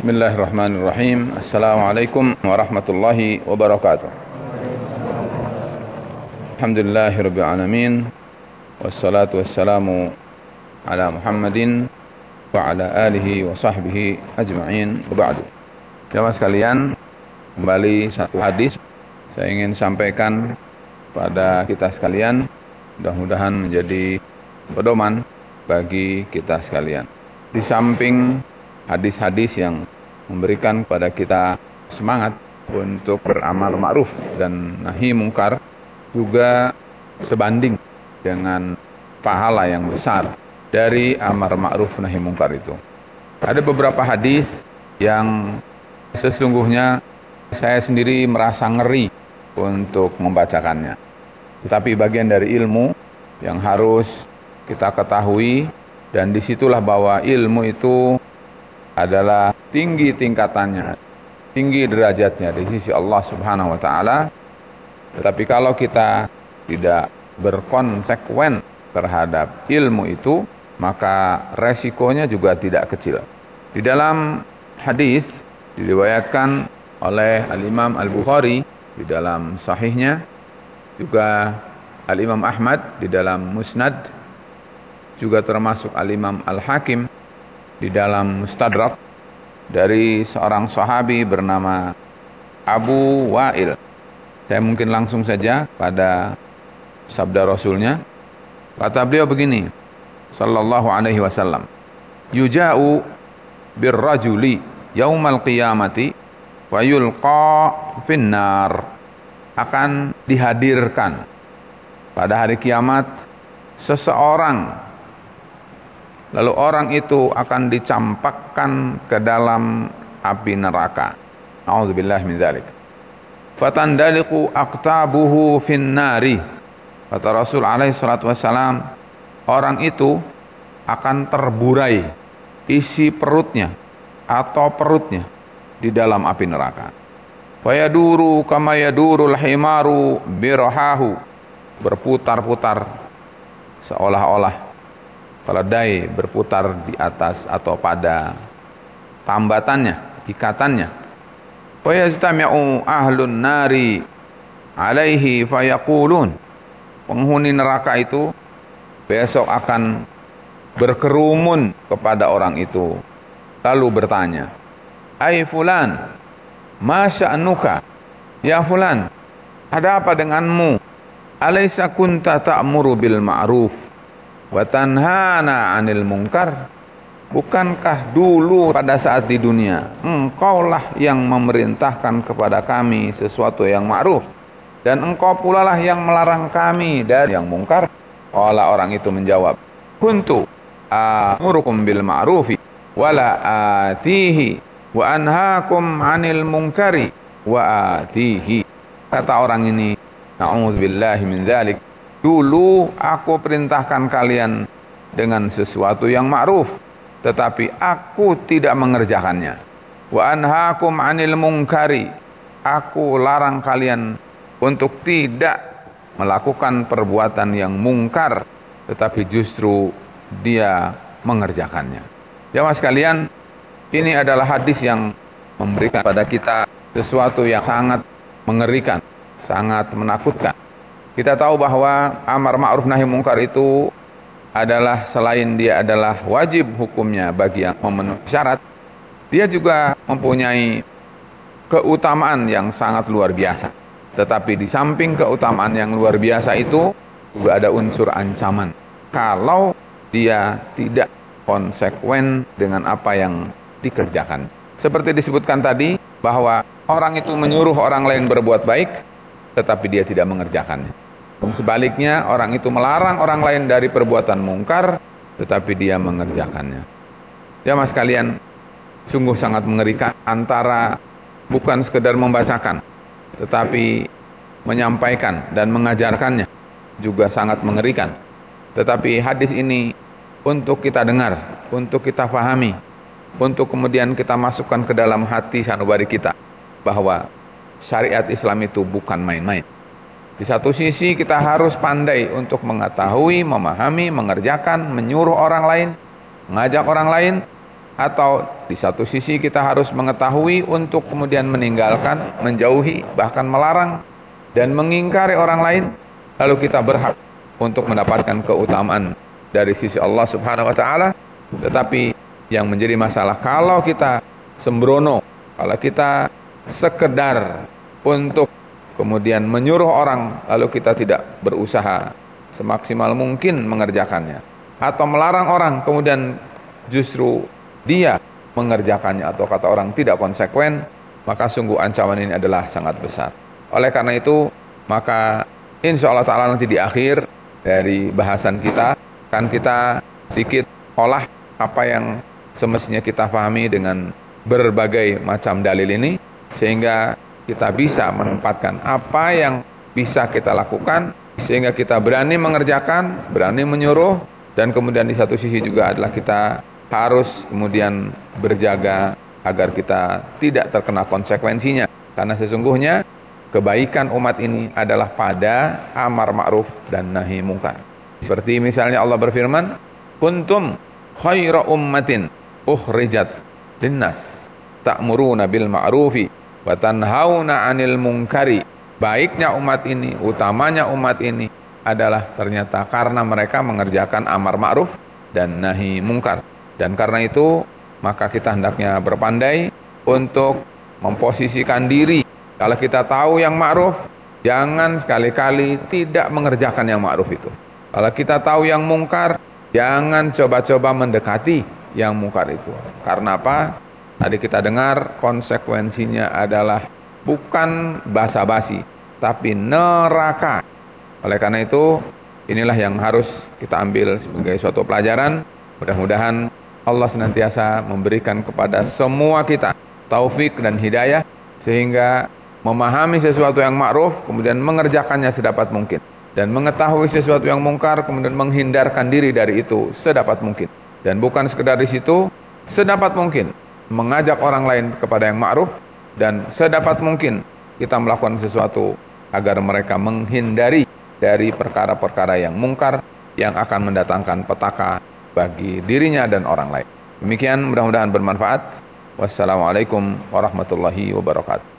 Bismillahirrahmanirrahim. Assalamualaikum warahmatullahi wabarakatuh. Alhamdulillahirabbil alamin. Wassalatu wassalamu ala Muhammadin wa ala alihi wa sahbihi ajma'in. Wa ba'du. Jamaah sekalian, kembali satu hadis saya ingin sampaikan pada kita sekalian, mudah-mudahan menjadi pedoman bagi kita sekalian. Di samping hadis-hadis yang memberikan kepada kita semangat untuk beramal ma'ruf dan nahi mungkar, juga sebanding dengan pahala yang besar dari amar ma'ruf nahi mungkar itu. Ada beberapa hadis yang sesungguhnya saya sendiri merasa ngeri untuk membacakannya. Tetapi bagian dari ilmu yang harus kita ketahui, dan disitulah bahwa ilmu itu adalah tinggi tingkatannya, tinggi derajatnya di sisi Allah Subhanahu wa Ta'ala. Tetapi kalau kita tidak berkonsekuen terhadap ilmu itu, maka resikonya juga tidak kecil. Di dalam hadis diriwayatkan oleh Al-Imam Al-Bukhari di dalam sahihnya, juga Al-Imam Ahmad di dalam Musnad, juga termasuk Al-Imam Al-Hakim di dalam Mustadrak, dari seorang sahabi bernama Abu Wa'il. Saya mungkin langsung saja pada sabda Rasulnya. Kata beliau begini, sallallahu alaihi wasallam, yuja'u birrajuli yaumal qiyamati wa yulqa finnar. Akan dihadirkan pada hari kiamat seseorang, lalu orang itu akan dicampakkan ke dalam api neraka. A'udzubillahi min dzalik. Fatandaliqu aqtabuhu finnari. Kata Rasul alaihi salatu wassalam, orang itu akan terburai isi perutnya atau perutnya di dalam api neraka. Fayaduru kama yadurul himaru birahahu. Berputar-putar seolah-olah keledai berputar di atas atau pada tambatannya, ikatannya. Wa yastami'u ahlun nari alaihi fayaqulun. Penghuni neraka itu besok akan berkerumun kepada orang itu, lalu bertanya, "Ai fulan, ma sya'nuka? Ya fulan, ada apa denganmu? Alaysa kunta ta'muru bil ma'ruf wa tanhana 'anil munkar?" Bukankah dulu pada saat di dunia engkaulah yang memerintahkan kepada kami sesuatu yang ma'ruf, dan engkau pula lah yang melarang kami dari yang mungkar? Qala, orang itu menjawab, kuntu amurukum bil ma'rufi wala atihi wa anhaakum 'anil munkari wa atihi. Kata orang ini, na'udzubillahi min dzalik, dulu aku perintahkan kalian dengan sesuatu yang ma'ruf, tetapi aku tidak mengerjakannya. Wa anhaakum 'anil munkari, aku larang kalian untuk tidak melakukan perbuatan yang mungkar, tetapi justru dia mengerjakannya. Jamaah sekalian, ini adalah hadis yang memberikan pada kita sesuatu yang sangat mengerikan, sangat menakutkan. Kita tahu bahwa amar ma'ruf nahi mungkar itu adalah, selain dia adalah wajib hukumnya bagi yang memenuhi syarat, dia juga mempunyai keutamaan yang sangat luar biasa. Tetapi di samping keutamaan yang luar biasa itu juga ada unsur ancaman kalau dia tidak konsekuen dengan apa yang dikerjakan. Seperti disebutkan tadi, bahwa orang itu menyuruh orang lain berbuat baik, tetapi dia tidak mengerjakannya. Dan sebaliknya, orang itu melarang orang lain dari perbuatan mungkar, tetapi dia mengerjakannya. Jamaah sekalian, sungguh sangat mengerikan antara bukan sekedar membacakan, tetapi menyampaikan dan mengajarkannya juga sangat mengerikan. Tetapi hadis ini untuk kita dengar, untuk kita fahami, untuk kemudian kita masukkan ke dalam hati sanubari kita, bahwa syariat Islam itu bukan main-main. Di satu sisi kita harus pandai untuk mengetahui, memahami, mengerjakan, menyuruh orang lain, mengajak orang lain, atau Di satu sisi kita harus mengetahui untuk kemudian meninggalkan, menjauhi, bahkan melarang dan mengingkari orang lain. Lalu kita berhak untuk mendapatkan keutamaan dari sisi Allah Subhanahu wa taala. Tetapi yang menjadi masalah kalau kita sembrono, kalau kita sekedar untuk kemudian menyuruh orang lalu kita tidak berusaha semaksimal mungkin mengerjakannya, atau melarang orang kemudian justru dia mengerjakannya, atau kata orang tidak konsekuen, maka sungguh ancaman ini adalah sangat besar. Oleh karena itu, maka insya Allah ta'ala nanti di akhir dari bahasan kita kan kita sedikit olah apa yang semestinya kita pahami dengan berbagai macam dalil ini, sehingga kita bisa menempatkan apa yang bisa kita lakukan, sehingga kita berani mengerjakan, berani menyuruh, dan kemudian di satu sisi juga adalah kita harus kemudian berjaga agar kita tidak terkena konsekuensinya. Karena sesungguhnya kebaikan umat ini adalah pada amar ma'ruf dan nahi mungkar. Seperti misalnya Allah berfirman, kuntum khaira ummatin ukhrijat linnas ta'muruna bil ma'rufi wa tanhauna 'anil munkari. Baiknya umat ini, utamanya umat ini adalah ternyata karena mereka mengerjakan amar ma'ruf dan nahi mungkar. Dan karena itu maka kita hendaknya berpandai untuk memposisikan diri. Kalau kita tahu yang ma'ruf, jangan sekali-kali tidak mengerjakan yang ma'ruf itu. Kalau kita tahu yang mungkar, jangan coba-coba mendekati yang mungkar itu. Karena apa? Tadi kita dengar konsekuensinya adalah bukan basa-basi, tapi neraka. Oleh karena itu, inilah yang harus kita ambil sebagai suatu pelajaran. Mudah-mudahan Allah senantiasa memberikan kepada semua kita taufik dan hidayah, sehingga memahami sesuatu yang ma'ruf, kemudian mengerjakannya sedapat mungkin. Dan mengetahui sesuatu yang mungkar, kemudian menghindarkan diri dari itu sedapat mungkin. Dan bukan sekedar di situ, sedapat mungkin mengajak orang lain kepada yang ma'ruf, dan sedapat mungkin kita melakukan sesuatu agar mereka menghindari dari perkara-perkara yang mungkar yang akan mendatangkan petaka bagi dirinya dan orang lain. Demikian, mudah-mudahan bermanfaat. Wassalamualaikum warahmatullahi wabarakatuh.